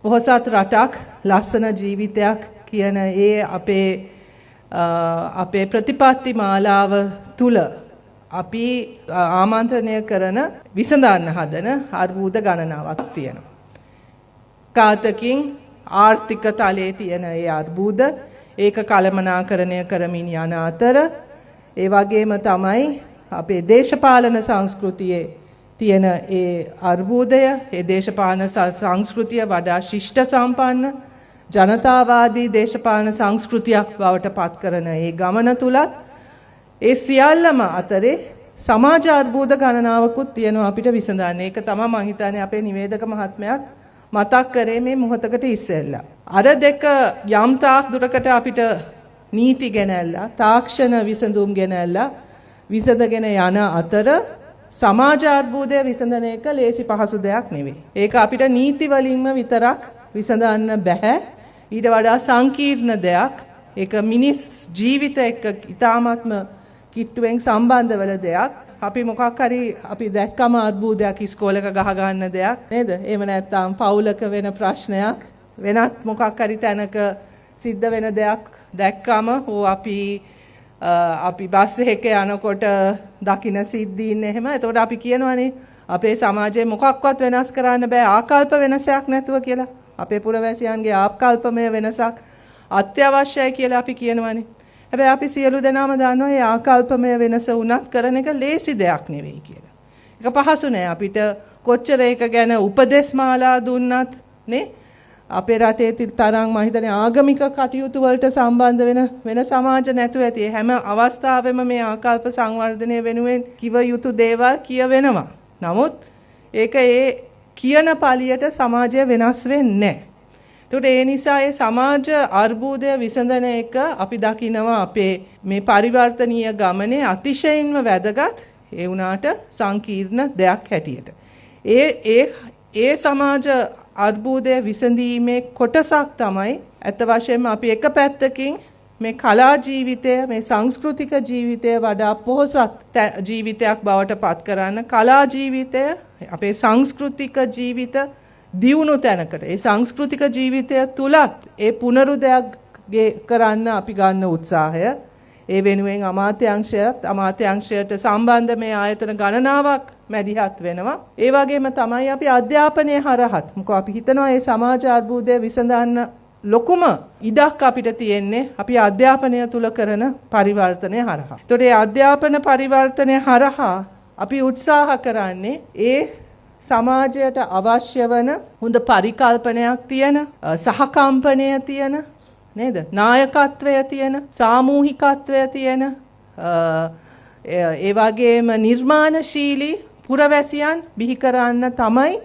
පොහොසත් රටක් ලස්සන ජීවිතයක් කියන අපේ ප්‍රතිපත්ති මාලාව තුල අපි ආමන්ත්‍රණය කරන විසඳන්න හදන අර්බුද ගණනාවක් තියෙනවා. කාතකින් ආර්ථික තලයේ තියෙන ඒ අර්බුද ඒක කළමනාකරණය කරමින් යන අතර ඒ වගේම තමයි අපේ දේශපාලන සංස්කෘතියේ තියෙන ඒ අර්බුදය, ඒ දේශපාලන සංස්කෘතිය වඩා ශිෂ්ට සම්පන්න ජනතාවාදී දේශපාලන සංස්කෘතියක් බවට පත් කරන ඒ ගමන තුලත් ඒ සියල්ලම අතරේ සමාජ අර්බුද ගණනාවකුත් තියෙනවා අපිට විසඳන්න. ඒක තමයි මම හිතන්නේ අපේ නිවේදක මහත්මයාත් මතක් කරේ මේ මොහොතකට ඉස්සෙල්ලා. අර දෙක යම් තාක් දුරකට අපිට නීති ගෙනල්ලා, තාක්ෂණ විසඳුම් ගෙනල්ලා විසඳගෙන යන අතර සමාජ අර්බුදය විසඳන එක ලේසි පහසු දෙයක් නෙවෙයි. ඒක අපිට නීති වලින්ම විතරක් විසඳන්න බෑ. ඊට වඩා සංකීර්ණ දෙයක්. ඒක මිනිස් ජීවිත එක්ක ඉතාමත්ම කිට්ටුවෙන් සම්බන්ධ වෙන දෙයක්. අපි මොකක් හරි අපි දැක්කම අර්බුදයක් ඉස්කෝලේක ගහ ගන්න දෙයක් නේද? එහෙම නැත්නම් පවුලක වෙන ප්‍රශ්නයක් වෙනත් මොකක් හරි තැනක සිද්ධ වෙන දෙයක් දැක්කම අපි බස් එකේ යනකොට දකින්න සිද්ධීන් එහෙම. එතකොට අපි කියනවානේ අපේ සමාජයේ මොකක්වත් වෙනස් කරන්න බෑ ආකල්ප වෙනසක් නැතුව කියලා. අපේ පුරවැසියන්ගේ ආකල්පමය වෙනසක් අත්‍යවශ්‍යයි කියලා අපි කියනවානේ. හැබැයි අපි සියලු දෙනාම දන්නවා මේ ආකල්පමය වෙනස වුණත් කරන එක ලේසි දෙයක් නෙවෙයි කියලා. ඒක පහසු නෑ. අපිට කොච්චර ඒක ගැන උපදේශ මාලා දුන්නත් නේ අපේ රටේ තරම් මම හිතන්නේ ආගමික කටයුතු වලට සම්බන්ධ වෙන සමාජ නැතුව ඇති. හැම අවස්ථාවෙම මේ ආකල්ප සංවර්ධනය වෙනුවෙන් කිව යුතු දේවල් කියවෙනවා. නමුත් ඒක ඒ කියන පළියට සමාජය වෙනස් වෙන්නේ නැහැ. ඒකට ඒ නිසා ඒ සමාජ අර්බුදය විසඳන එක අපි දකිනවා අපේ මේ පරිවර්තනීය ගමනේ අතිශයින්ම වැදගත් ඒ වුණාට සංකීර්ණ දෙයක් හැටියට. ඒ සමාජ අර්බුදය විසඳීමේ කොටසක් තමයි අත වශයෙන්ම අපි එක පැත්තකින් මේ කලා ජීවිතය, මේ සංස්කෘතික ජීවිතය වඩා පොහොසත් ජීවිතයක් බවට පත් කරන්න කලා ජීවිතය අපේ සංස්කෘතික ජීවිත දියුණු තැනකට ඒ සංස්කෘතික ජීවිතය තුලත් ඒ පුනරුදයක් කරන්න අපි ගන්න උත්සාහය ඒ වෙනුවෙන් අමාත්‍යාංශයට සම්බන්ධ මේ ආයතන ගණනාවක් මැදිහත් වෙනවා. ඒ වගේම තමයි අපි අධ්‍යාපනයේ හරහත් මොකද අපි හිතනවා මේ සමාජ අර්බුදය විසඳන්න ලොකුම ඉඩක් අපිට තියෙන්නේ අපි අධ්‍යාපනය තුල කරන පරිවර්තනය හරහා. ඒතකොට මේ අධ්‍යාපන පරිවර්තනය හරහා අපි උත්සාහ කරන්නේ ඒ සමාජයට අවශ්‍ය වන හොඳ පරිකල්පනයක් තියෙන, සහකම්පනය තියෙන නේද? නායකත්වය තියෙන, සාමූහිකත්වය තියෙන, ඒ වගේම නිර්මාණශීලී පුරවැසියන් බිහි කරන්න තමයි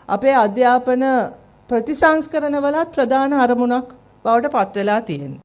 අපේ අධ්‍යාපන ප්‍රතිසංස්කරණවලත් ප්‍රධාන අරමුණක් බවට පත් වෙලා තියෙන්නේ.